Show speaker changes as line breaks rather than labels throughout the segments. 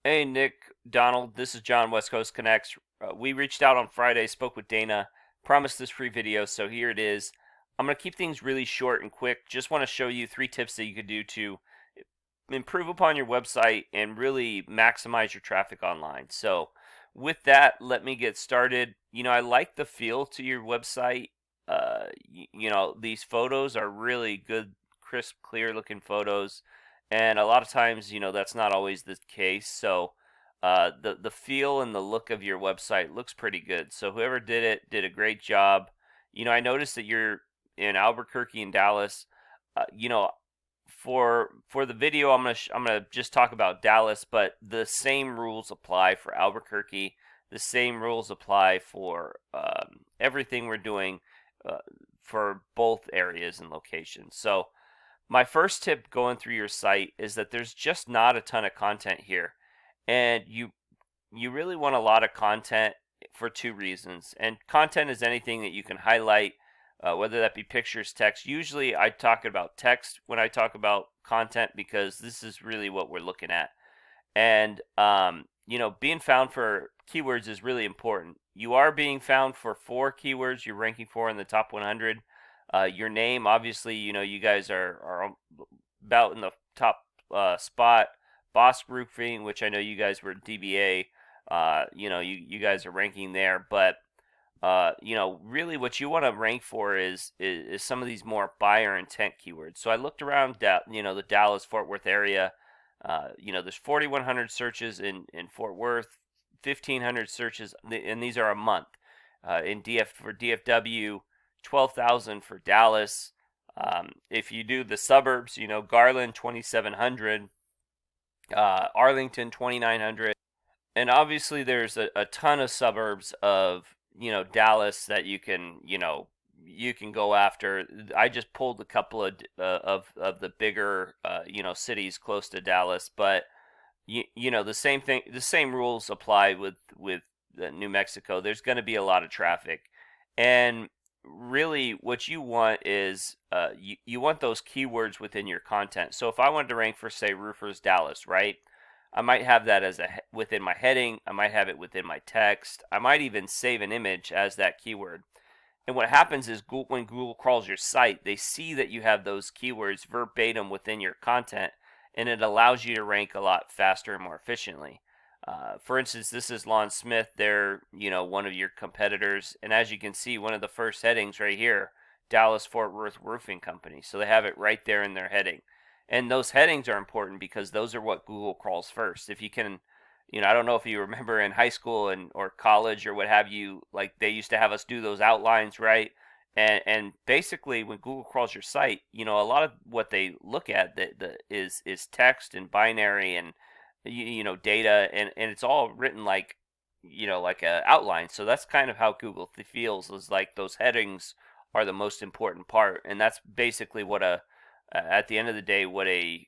Hey, Nick, Donald, this is John, West Coast Connects. We reached out on Friday, spoke with Dana, promised this free video, so here it is. I'm going to keep things really short and quick. Just want to show you 3 tips that you could do to improve upon your website and really maximize your traffic online. So, with that, let me get started. I like the feel to your website. These photos are really good, crisp, clear looking photos. And a lot of times, that's not always the case. So, the feel and the look of your website looks pretty good. So whoever did it did a great job. I noticed that you're in Albuquerque and Dallas. Uh, you know, for the video, I'm gonna just talk about Dallas, but the same rules apply for Albuquerque. The same rules apply for everything we're doing uh, for both areas and locations. So my first tip going through your site is that there's just not a ton of content here, and you really want a lot of content for 2 reasons. And content is anything that you can highlight, whether that be pictures, text. Usually I talk about text when I talk about content because this is really what we're looking at. And being found for keywords is really important. You are being found for 4 keywords you're ranking for in the top 100. Your name, obviously, you guys are about in the top spot. Boss Roofing, which I know you guys were DBA, you guys are ranking there. But really what you want to rank for is some of these more buyer intent keywords. So I looked around, the Dallas Fort Worth area. There's 4,100 searches in Fort Worth, 1,500 searches, and these are a month. In for DFW, 12,000 for Dallas. If you do the suburbs, Garland 2,700, Arlington 2,900, and obviously there's a ton of suburbs of Dallas that you can go after. I just pulled a couple of the bigger cities close to Dallas, but the same thing, the same rules apply with New Mexico. There's going to be a lot of traffic, and really what you want is you want those keywords within your content. So if I wanted to rank for, say, roofers Dallas, right? I might have that as within my heading. I might have it within my text. I might even save an image as that keyword. And what happens is when Google crawls your site, they see that you have those keywords verbatim within your content, and it allows you to rank a lot faster and more efficiently. For instance, this is Lon Smith. They're one of your competitors, and as you can see, one of the first headings right here, Dallas Fort Worth Roofing Company. So they have it right there in their heading, and those headings are important because those are what Google crawls first. If you can, I don't know if you remember in high school and or college or what have you, like they used to have us do those outlines, right? And basically, when Google crawls your site, a lot of what they look at is text and binary and data, and it's all written like a outline. So that's kind of how Google feels, is like those headings are the most important part, and that's basically what at the end of the day what a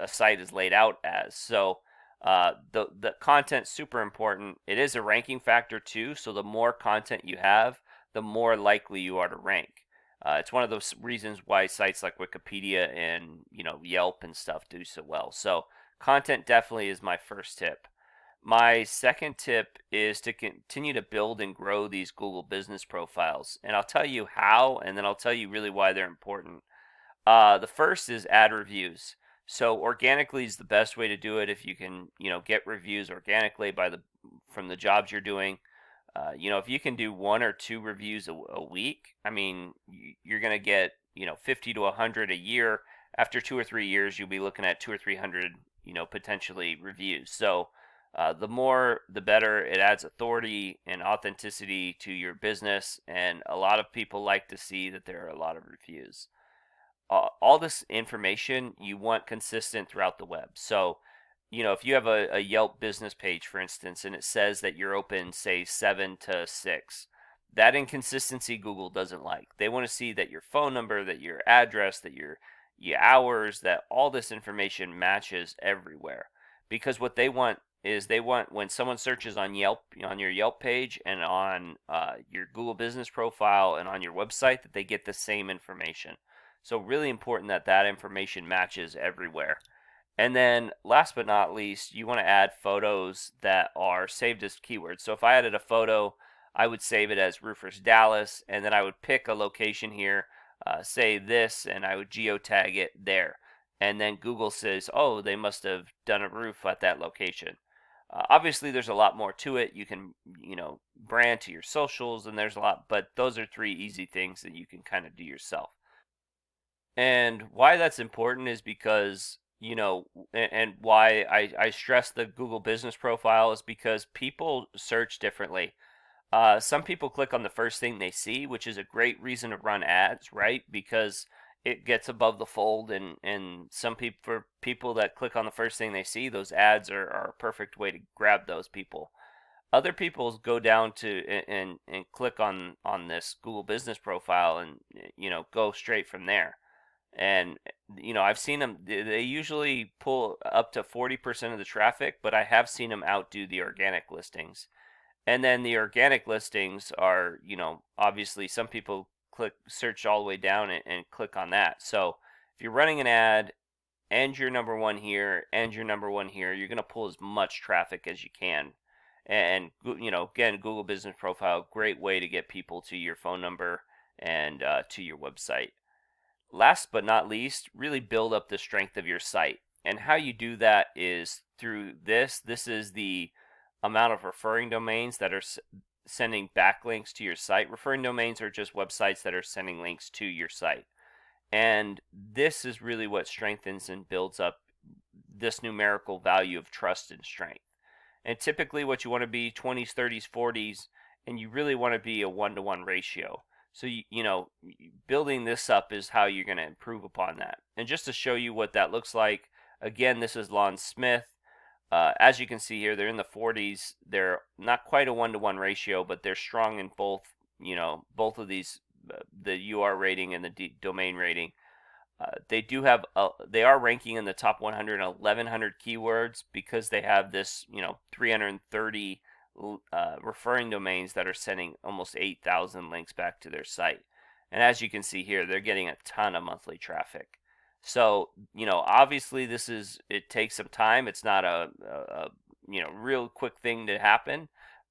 site is laid out as. So the content's super important. It is a ranking factor too. So the more content you have, the more likely you are to rank. It's one of those reasons why sites like Wikipedia and Yelp and stuff do so well. So content definitely is my first tip. My second tip is to continue to build and grow these Google business profiles. And I'll tell you how, and then I'll tell you really why they're important. The first is add reviews. So organically is the best way to do it if you can, get reviews organically from the jobs you're doing. If you can do 1 or 2 reviews a week, I mean, you're going to get, 50 to 100 a year. After 2 or 3 years, you'll be looking at 2 or 300, potentially reviews. So the more, the better. It adds authority and authenticity to your business, and a lot of people like to see that there are a lot of reviews. All this information you want consistent throughout the web. So, if you have a Yelp business page, for instance, and it says that you're open, say, 7 to 6, that inconsistency Google doesn't like. They want to see that your phone number, that your address, that your hours, that all this information matches everywhere. Because what they want is they want when someone searches on Yelp, on your Yelp page and on your Google business profile and on your website, that they get the same information. So really important that that information matches everywhere. And then last but not least, you want to add photos that are saved as keywords. So if I added a photo, I would save it as Roofers Dallas, and then I would pick a location here, say this, and I would geotag it there. And then Google says, oh, they must have done a roof at that location. Obviously, there's a lot more to it. You can, brand to your socials, and there's a lot, but those are three easy things that you can kind of do yourself. And why that's important is because, and why I stress the Google business profile is because people search differently. Some people click on the first thing they see, which is a great reason to run ads, right? Because it gets above the fold, and some people, for people that click on the first thing they see, those ads are a perfect way to grab those people. Other people go down to and click on this Google business profile and go straight from there. And I've seen them, they usually pull up to 40% of the traffic, but I have seen them outdo the organic listings. And then the organic listings are, obviously some people click search all the way down and click on that. So if you're running an ad and you're number one here and you're number one here, you're going to pull as much traffic as you can. And again, Google business profile, great way to get people to your phone number and to your website. Last but not least, really build up the strength of your site. And how you do that is through this. This is the amount of referring domains that are sending backlinks to your site. Referring domains are just websites that are sending links to your site. And this is really what strengthens and builds up this numerical value of trust and strength. And typically what you want to be 20s, 30s, 40s, and you really want to be a 1-to-1 ratio. So, building this up is how you're going to improve upon that. And just to show you what that looks like, again, this is Lon Smith. As you can see here, they're in the 40s. They're not quite a 1-to-1 ratio, but they're strong in both, both of these, the UR rating and the domain rating. They are ranking in the top 100 and 1100 keywords because they have this, 330 referring domains that are sending almost 8,000 links back to their site. And as you can see here, they're getting a ton of monthly traffic. So, obviously it takes some time. It's not a real quick thing to happen,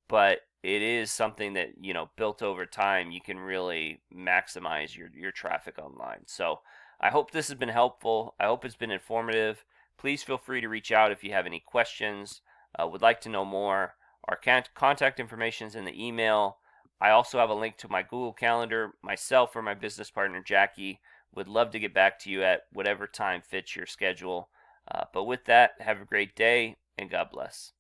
but it is something that, built over time, you can really maximize your traffic online. So I hope this has been helpful. I hope it's been informative. Please feel free to reach out if you have any questions, would like to know more. Our contact information is in the email. I also have a link to my Google Calendar. Myself or my business partner, Jackie, would love to get back to you at whatever time fits your schedule. But with that, have a great day and God bless.